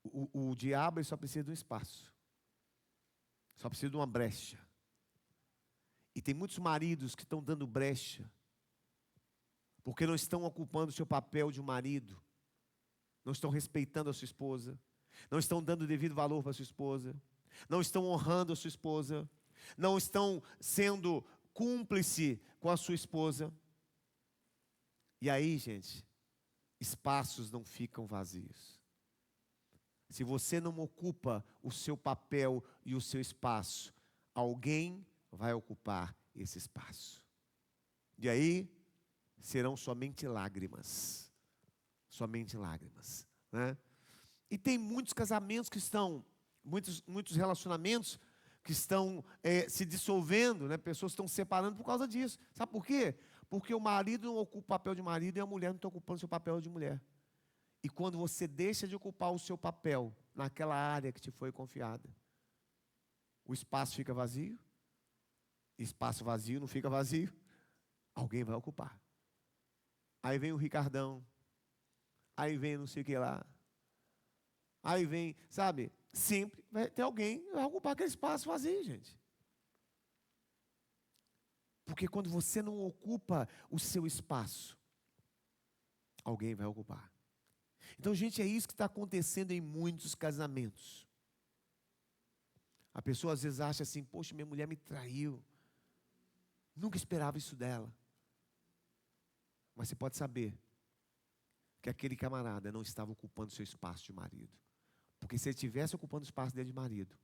O diabo ele só precisa de um espaço. Só precisa de uma brecha. E tem muitos maridos que estão dando brecha, porque não estão ocupando o seu papel de marido, não estão respeitando a sua esposa, não estão dando o devido valor para a sua esposa, não estão honrando a sua esposa, não estão sendo cúmplice com a sua esposa. E aí, gente, espaços não ficam vazios. Se você não ocupa o seu papel e o seu espaço, alguém vai ocupar esse espaço. E aí, serão somente lágrimas. Somente lágrimas, né? E tem muitos casamentos que estão, muitos relacionamentos que estão se dissolvendo, né? Pessoas estão se separando por causa disso. Sabe por quê? Porque o marido não ocupa o papel de marido e a mulher não está ocupando o seu papel de mulher. E quando você deixa de ocupar o seu papel, naquela área que te foi confiada. O espaço fica vazio. Espaço vazio não fica vazio. Alguém vai ocupar. Aí vem o Ricardão. Aí vem não sei o que lá. Aí vem, sabe? Sempre vai ter alguém que vai ocupar aquele espaço vazio, gente. Porque quando você não ocupa o seu espaço, alguém vai ocupar. Então, gente, é isso que está acontecendo em muitos casamentos. A pessoa às vezes acha assim, poxa, minha mulher me traiu. Nunca esperava isso dela. Mas você pode saber que aquele camarada não estava ocupando o seu espaço de marido. Porque se ele estivesse ocupando o espaço dele de marido,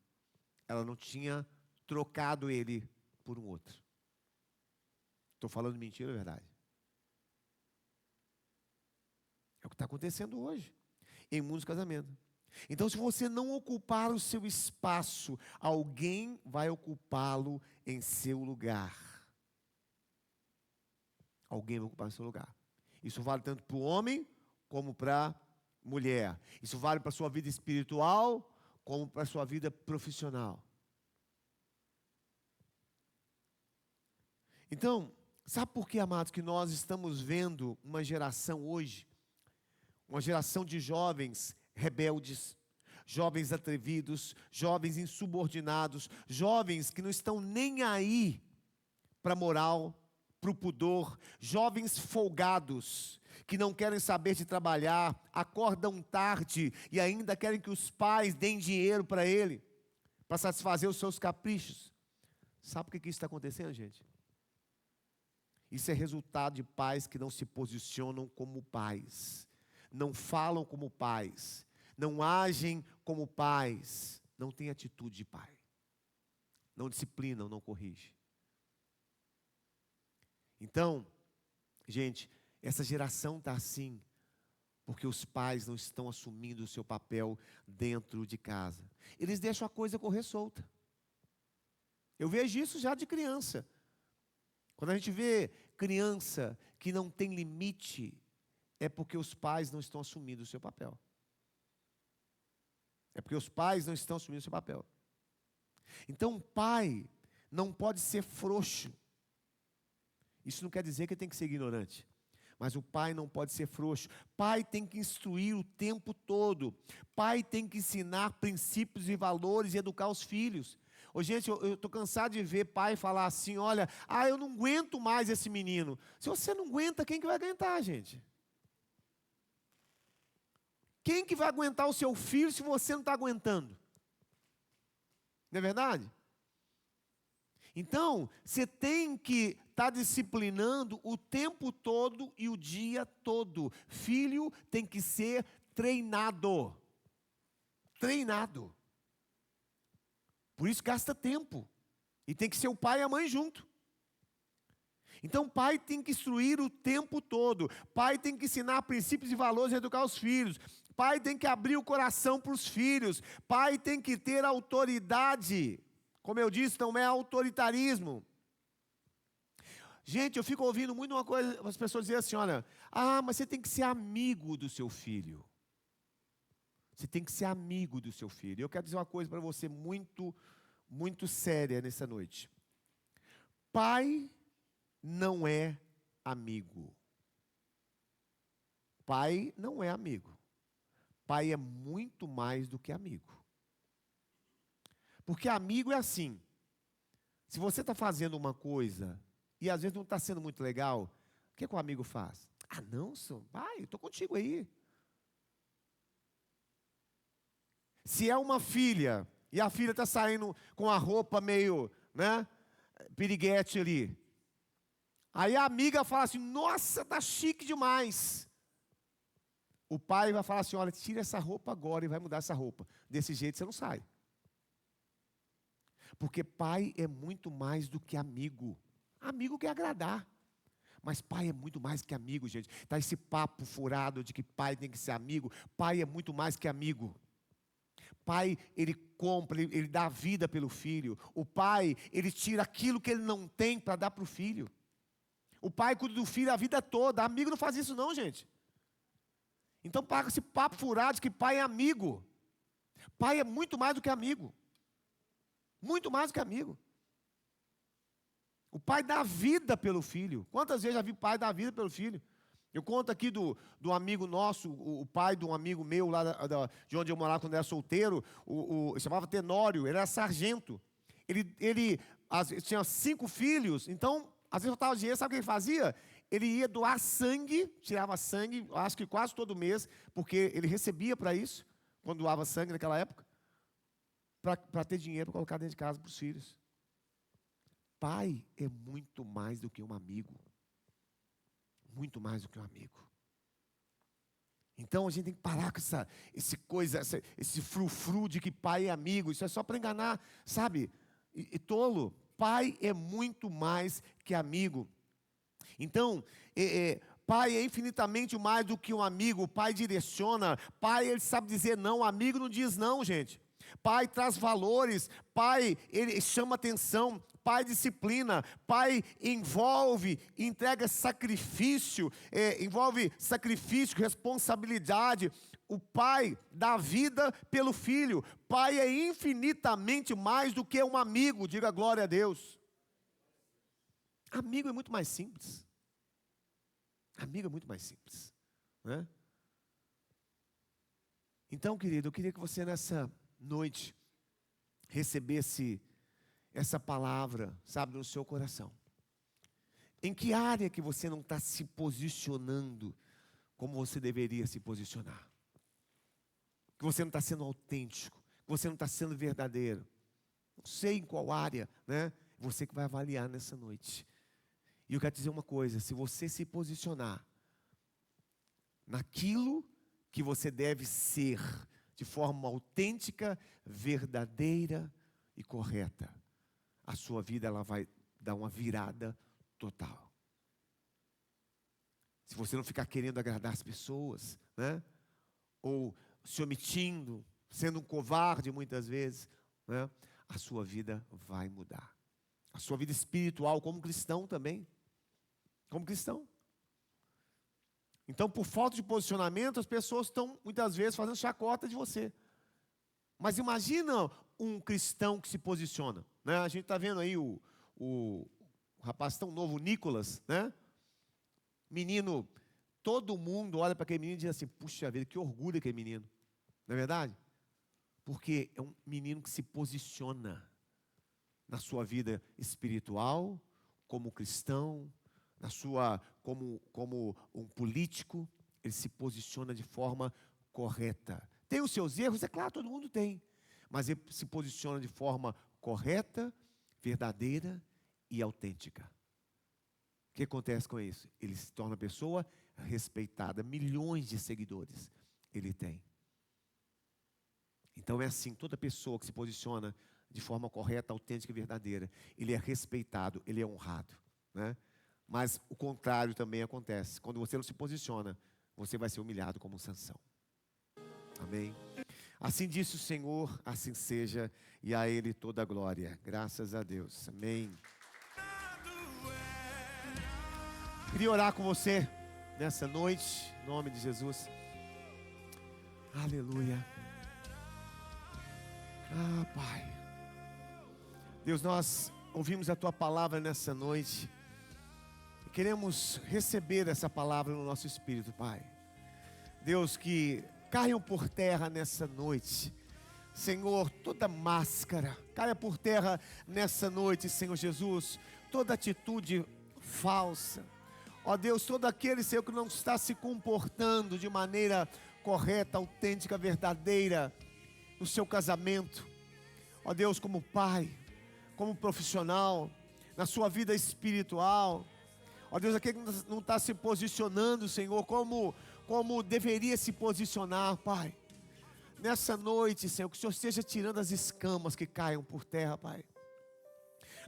ela não tinha trocado ele por um outro. Estou falando mentira ou verdade? É o que está acontecendo hoje, em muitos casamentos. Então, se você não ocupar o seu espaço, alguém vai ocupá-lo em seu lugar. Alguém vai ocupar em seu lugar. Isso vale tanto para o homem, como para a mulher. Isso vale para a sua vida espiritual, como para a sua vida profissional. Então, sabe por que, amados, que nós estamos vendo uma geração hoje, uma geração de jovens rebeldes, jovens atrevidos, jovens insubordinados, jovens que não estão nem aí para a moral, para o pudor, jovens folgados, que não querem saber de trabalhar, acordam tarde e ainda querem que os pais deem dinheiro para ele, para satisfazer os seus caprichos. Sabe por que isso está acontecendo, gente? Isso é resultado de pais que não se posicionam como pais, não falam como pais, não agem como pais, não têm atitude de pai, não disciplinam, não corrigem. Então, gente, essa geração está assim, porque os pais não estão assumindo o seu papel dentro de casa. Eles deixam a coisa correr solta. Eu vejo isso já de criança. Quando a gente vê criança que não tem limite, é porque os pais não estão assumindo o seu papel. É porque os pais não estão assumindo o seu papel. Então, o pai não pode ser frouxo. Isso não quer dizer que ele tem que ser ignorante. Mas o pai não pode ser frouxo. Pai tem que instruir o tempo todo. Pai tem que ensinar princípios e valores e educar os filhos. Ô, gente, eu estou cansado de ver pai falar assim, olha, eu não aguento mais esse menino. Se você não aguenta, quem que vai aguentar, gente? Quem que vai aguentar o seu filho se você não está aguentando? Não é verdade? Então, você tem que estar disciplinando o tempo todo e o dia todo. Filho tem que ser treinado. Treinado. Por isso gasta tempo. E tem que ser o pai e a mãe junto. Então, pai tem que instruir o tempo todo. Pai tem que ensinar princípios e valores e educar os filhos. Pai tem que abrir o coração para os filhos. Pai tem que ter autoridade. Como eu disse, não é autoritarismo. Gente, eu fico ouvindo muito uma coisa, as pessoas dizem assim, olha, mas você tem que ser amigo do seu filho. Você tem que ser amigo do seu filho. Eu quero dizer uma coisa para você muito, muito séria nessa noite. Pai não é amigo. Pai não é amigo. Pai é muito mais do que amigo. Porque amigo é assim. Se você está fazendo uma coisa e às vezes não está sendo muito legal, o que o amigo faz? Não, pai, eu estou contigo aí. Se é uma filha e a filha está saindo com a roupa meio, piriguete ali. Aí a amiga fala assim, nossa, tá chique demais. O pai vai falar assim, olha, tira essa roupa agora e vai mudar essa roupa. Desse jeito você não sai. Porque pai é muito mais do que amigo. Amigo quer agradar. Mas pai é muito mais que amigo, gente. Está esse papo furado de que pai tem que ser amigo. Pai é muito mais que amigo. Pai, ele compra, ele dá a vida pelo filho. O pai, ele tira aquilo que ele não tem para dar para o filho. O pai cuida do filho a vida toda. Amigo não faz isso não, gente. Então paga esse papo furado de que pai é amigo. Pai é muito mais do que amigo. Muito mais do que amigo. O pai dá vida pelo filho. Quantas vezes já vi pai dar vida pelo filho? Eu conto aqui do amigo nosso, o pai de um amigo meu, lá de onde eu morava quando era solteiro, ele chamava Tenório, ele era sargento. Ele tinha 5 filhos, então, às vezes faltava dinheiro, sabe o que ele fazia? Ele ia doar sangue, tirava sangue, acho que quase todo mês, porque ele recebia para isso, quando doava sangue naquela época, para ter dinheiro para colocar dentro de casa para os filhos. Pai é muito mais do que um amigo. Muito mais do que um amigo. Então a gente tem que parar com esse frufru de que pai é amigo. Isso é só para enganar, sabe? E tolo. Pai é muito mais que amigo. Então, pai é infinitamente mais do que um amigo. O pai direciona. Pai, ele sabe dizer não. O amigo não diz não, gente. Pai traz valores. Pai, ele chama atenção. Pai disciplina, pai envolve, entrega sacrifício, envolve sacrifício, responsabilidade. O pai dá vida pelo filho. Pai é infinitamente mais do que um amigo, diga glória a Deus. Amigo é muito mais simples. Amigo é muito mais simples, né? Então, querido, eu queria que você nessa noite recebesse essa palavra, sabe, no seu coração. Em que área que você não está se posicionando como você deveria se posicionar? Que você não está sendo autêntico, que você não está sendo verdadeiro. Não sei em qual área, né? Você que vai avaliar nessa noite. E eu quero te dizer uma coisa, se você se posicionar naquilo que você deve ser, de forma autêntica, verdadeira e correta, a sua vida ela vai dar uma virada total. Se você não ficar querendo agradar as pessoas, né? Ou se omitindo, sendo um covarde muitas vezes, né? A sua vida vai mudar. A sua vida espiritual como cristão também. Como cristão. Então, por falta de posicionamento, as pessoas estão muitas vezes fazendo chacota de você. Mas imagina um cristão que se posiciona, né? A gente está vendo aí o rapaz tão novo, o Nicolas, né? Menino, todo mundo olha para aquele menino e diz assim, puxa vida, que orgulho aquele menino. Não é verdade? Porque é um menino que se posiciona na sua vida espiritual, como cristão, como um político, ele se posiciona de forma correta. Tem os seus erros, é claro, todo mundo tem. Mas ele se posiciona de forma correta, verdadeira e autêntica. O que acontece com isso? Ele se torna pessoa respeitada. Milhões de seguidores ele tem. Então é assim, toda pessoa que se posiciona de forma correta, autêntica e verdadeira, ele é respeitado, ele é honrado, né? Mas o contrário também acontece. Quando você não se posiciona, você vai ser humilhado como Sansão. Amém? Assim disse o Senhor, assim seja, e a Ele toda a glória. Graças a Deus. Amém. Queria orar com você nessa noite, em nome de Jesus. Aleluia. Ah, Pai. Deus, nós ouvimos a Tua palavra nessa noite. E queremos receber essa palavra no nosso espírito, Pai. Deus, que caiam por terra nessa noite, Senhor, toda máscara, caia por terra nessa noite, Senhor Jesus, toda atitude falsa, ó Deus, todo aquele, Senhor, que não está se comportando de maneira correta, autêntica, verdadeira, no seu casamento, ó Deus, como pai, como profissional, na sua vida espiritual, ó Deus, aquele que não está se posicionando, Senhor, como deveria se posicionar, Pai. Nessa noite, Senhor, que o Senhor esteja tirando as escamas que caiam por terra, Pai.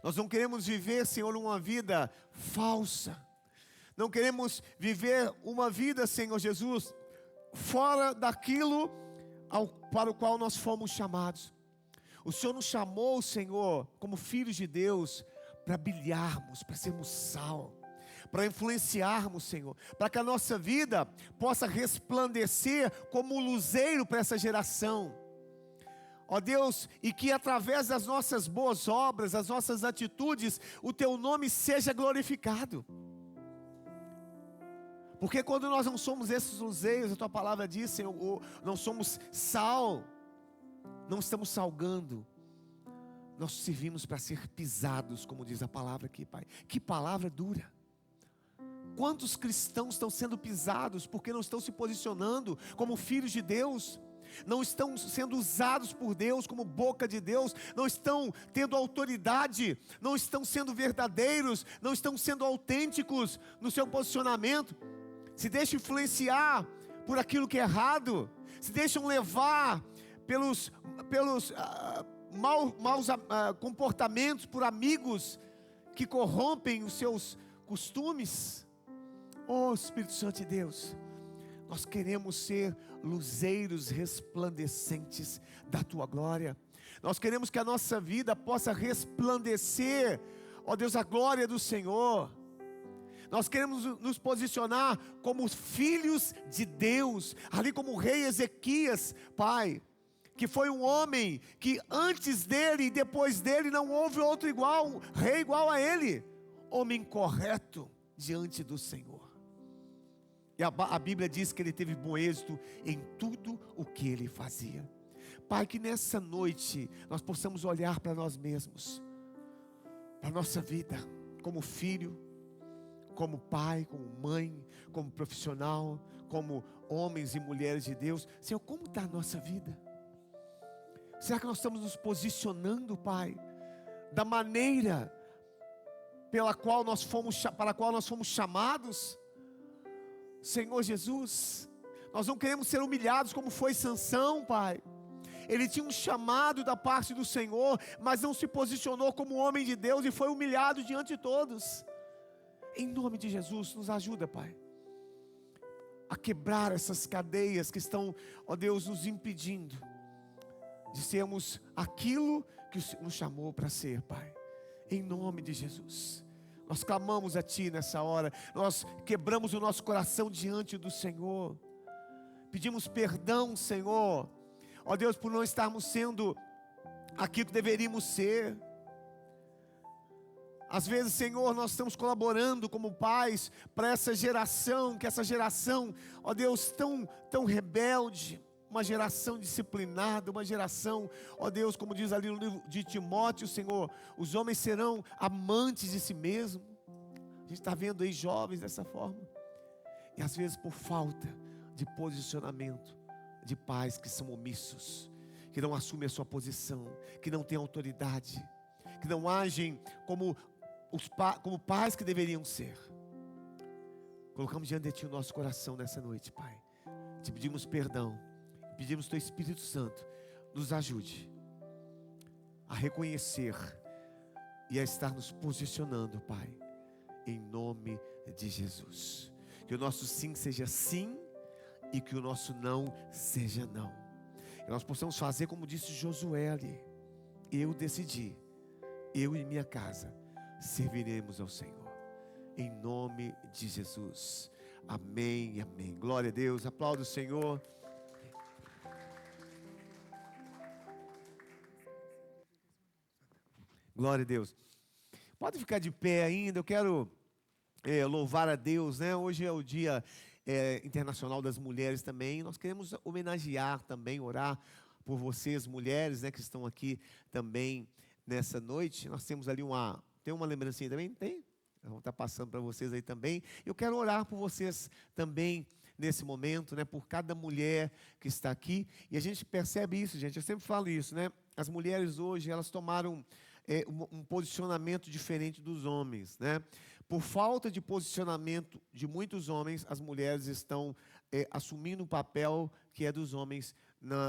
Nós não queremos viver, Senhor, uma vida falsa. Não queremos viver uma vida, Senhor Jesus, fora daquilo para o qual nós fomos chamados. O Senhor nos chamou, Senhor, como filhos de Deus, para brilharmos, para sermos sal, para influenciarmos, Senhor, para que a nossa vida possa resplandecer como um luzeiro para essa geração. ó Deus, e que através das nossas boas obras, das nossas atitudes, o Teu nome seja glorificado. Porque quando nós não somos esses luzeiros, a Tua palavra diz, Senhor, não somos sal, não estamos salgando, nós servimos para ser pisados, como diz a palavra aqui, Pai. Que palavra dura. Quantos cristãos estão sendo pisados porque não estão se posicionando como filhos de Deus, não estão sendo usados por Deus como boca de Deus, não estão tendo autoridade, não estão sendo verdadeiros, não estão sendo autênticos no seu posicionamento, se deixam influenciar por aquilo que é errado, se deixam levar pelos maus comportamentos, por amigos que corrompem os seus costumes. Oh Espírito Santo de Deus, nós queremos ser luzeiros resplandecentes da Tua glória. Nós queremos que a nossa vida possa resplandecer, ó Deus, a glória do Senhor. Nós queremos nos posicionar como filhos de Deus, ali como o rei Ezequias, Pai, que foi um homem que antes dele e depois dele não houve outro igual, rei igual a ele, homem correto diante do Senhor. E a Bíblia diz que ele teve bom êxito em tudo o que ele fazia. Pai, que nessa noite nós possamos olhar para nós mesmos, para a nossa vida, como filho, como pai, como mãe, como profissional, como homens e mulheres de Deus. Senhor, como está a nossa vida? Será que nós estamos nos posicionando, Pai, da maneira para a qual nós fomos chamados? Senhor Jesus, nós não queremos ser humilhados como foi Sansão, Pai. Ele tinha um chamado da parte do Senhor, mas não se posicionou como homem de Deus e foi humilhado diante de todos. Em nome de Jesus, nos ajuda, Pai, a quebrar essas cadeias que estão, ó Deus, nos impedindo de sermos aquilo que o Senhor nos chamou para ser, Pai. Em nome de Jesus. Nós clamamos a Ti nessa hora, nós quebramos o nosso coração diante do Senhor, pedimos perdão, Senhor, ó Deus, por não estarmos sendo aquilo que deveríamos ser. Às vezes, Senhor, nós estamos colaborando como pais para essa geração, que essa geração, ó Deus, tão rebelde, uma geração disciplinada, uma geração, ó Deus, como diz ali no livro de Timóteo, Senhor, os homens serão amantes de si mesmo. A gente está vendo aí jovens dessa forma, e às vezes por falta de posicionamento, de pais que são omissos, que não assumem a sua posição, que não têm autoridade, que não agem como pais que deveriam ser. Colocamos diante de Ti o nosso coração nessa noite, Pai. Te pedimos perdão. Pedimos Teu Espírito Santo, nos ajude a reconhecer e a estar nos posicionando, Pai, em nome de Jesus. Que o nosso sim seja sim e que o nosso não seja não. Que nós possamos fazer como disse Josué ali: eu decidi, eu e minha casa serviremos ao Senhor. Em nome de Jesus. Amém, amém. Glória a Deus. Aplauda o Senhor. Glória a Deus. Pode ficar de pé ainda. Eu quero louvar a Deus, né? Hoje é o Dia Internacional das Mulheres também. Nós queremos homenagear também, orar por vocês, mulheres, né, que estão aqui também nessa noite. Nós temos ali tem uma lembrancinha também? Tem? Vamos estar passando para vocês aí também. Eu quero orar por vocês também nesse momento, né, por cada mulher que está aqui. E a gente percebe isso, gente. Eu sempre falo isso, né? As mulheres hoje, elas tomaram um posicionamento diferente dos homens, né? Por falta de posicionamento de muitos homens, as mulheres estão assumindo o papel que é dos homens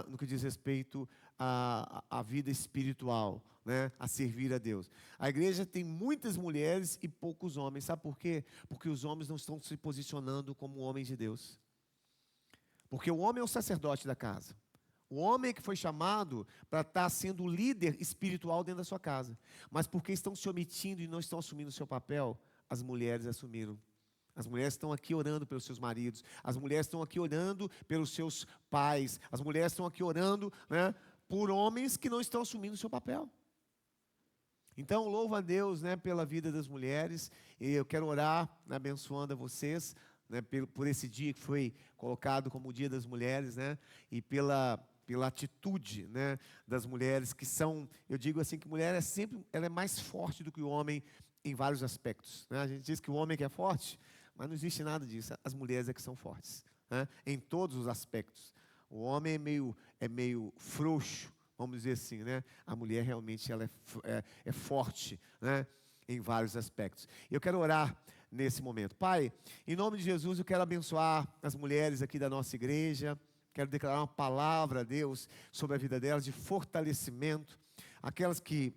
no que diz respeito à vida espiritual, né? A servir a Deus. A igreja tem muitas mulheres e poucos homens. Sabe por quê? Porque os homens não estão se posicionando como homens de Deus. Porque o homem é o sacerdote da casa. O homem é que foi chamado para estar sendo o líder espiritual dentro da sua casa. Mas porque estão se omitindo e não estão assumindo o seu papel, as mulheres assumiram. As mulheres estão aqui orando pelos seus maridos. As mulheres estão aqui orando pelos seus pais. As mulheres estão aqui orando, né, por homens que não estão assumindo o seu papel. Então, louvo a Deus, né, pela vida das mulheres, e eu quero orar, né, abençoando a vocês, né, por esse dia que foi colocado como o Dia das Mulheres, né, e pela atitude, né, das mulheres que são, eu digo assim, que mulher ela é mais forte do que o homem em vários aspectos, né? A gente diz que o homem é que é forte, mas não existe nada disso, as mulheres é que são fortes, né, em todos os aspectos. O homem é meio frouxo, vamos dizer assim, né? A mulher realmente ela é forte, né, em vários aspectos. Eu quero orar nesse momento. Pai, em nome de Jesus, eu quero abençoar as mulheres aqui da nossa igreja. Quero declarar uma palavra a Deus sobre a vida delas de fortalecimento. Aquelas que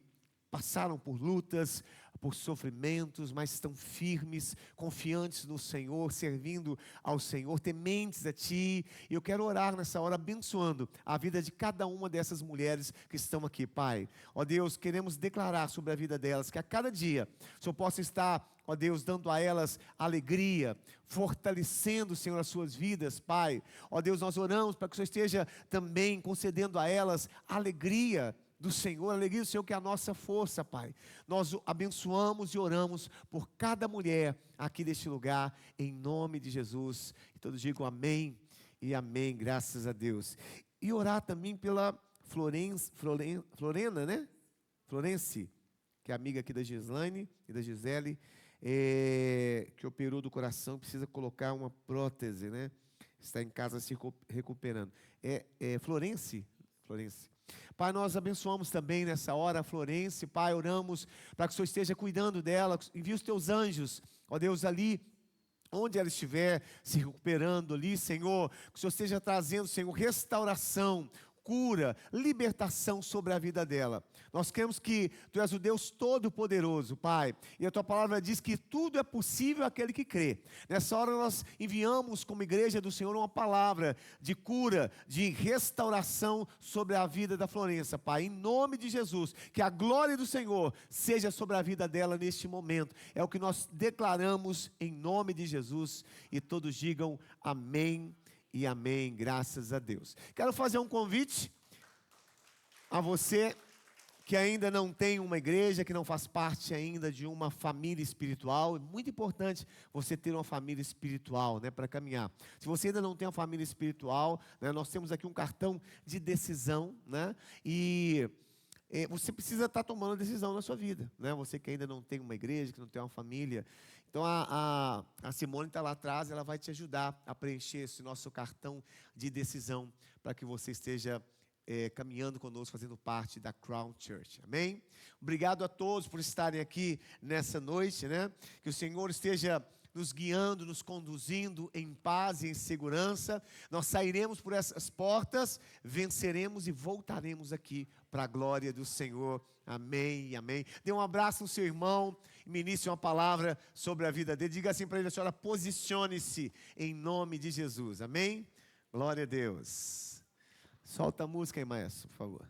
passaram por lutas, por sofrimentos, mas estão firmes, confiantes no Senhor, servindo ao Senhor, tementes a Ti. E eu quero orar nessa hora, abençoando a vida de cada uma dessas mulheres que estão aqui, Pai. Ó Deus, queremos declarar sobre a vida delas, que a cada dia o Senhor possa estar, ó Deus, dando a elas alegria, fortalecendo, Senhor, as suas vidas, Pai. Ó Deus, nós oramos para que o Senhor esteja também concedendo a elas alegria do Senhor, a alegria do Senhor que é a nossa força, Pai. Nós abençoamos e oramos por cada mulher aqui deste lugar, em nome de Jesus. E todos digam amém e amém, graças a Deus. E orar também pela Florena, né? Florence, que é amiga aqui da Gislaine e da Gisele, que operou do coração, precisa colocar uma prótese, né? Está em casa se recuperando. Florence. Pai, nós abençoamos também nessa hora a Florence, Pai, oramos para que o Senhor esteja cuidando dela, envia os teus anjos, ó Deus, ali onde ela estiver se recuperando ali, Senhor, que o Senhor esteja trazendo, Senhor, restauração, cura, libertação sobre a vida dela. Nós cremos que Tu és o Deus Todo-Poderoso, Pai, e a Tua palavra diz que tudo é possível àquele que crê. Nessa hora nós enviamos como igreja do Senhor uma palavra de cura, de restauração sobre a vida da Florença, Pai, em nome de Jesus, que a glória do Senhor seja sobre a vida dela neste momento. É o que nós declaramos em nome de Jesus, e todos digam amém e amém, graças a Deus. Quero fazer um convite a você que ainda não tem uma igreja, que não faz parte ainda de uma família espiritual. É muito importante você ter uma família espiritual, né, para caminhar. Se você ainda não tem uma família espiritual, né, nós temos aqui um cartão de decisão, né, e você precisa estar tomando decisão na sua vida, né? Você que ainda não tem uma igreja, que não tem uma família. Então a Simone está lá atrás, ela vai te ajudar a preencher esse nosso cartão de decisão para que você esteja caminhando conosco, fazendo parte da Crown Church, amém? Obrigado a todos por estarem aqui nessa noite, né? Que o Senhor esteja nos guiando, nos conduzindo em paz e em segurança. Nós sairemos por essas portas, venceremos e voltaremos aqui para a glória do Senhor, amém e amém. Dê um abraço no seu irmão, ministre uma palavra sobre a vida dele, diga assim para ele, a senhora, posicione-se em nome de Jesus, amém? Glória a Deus. Solta a música aí, maestro, por favor.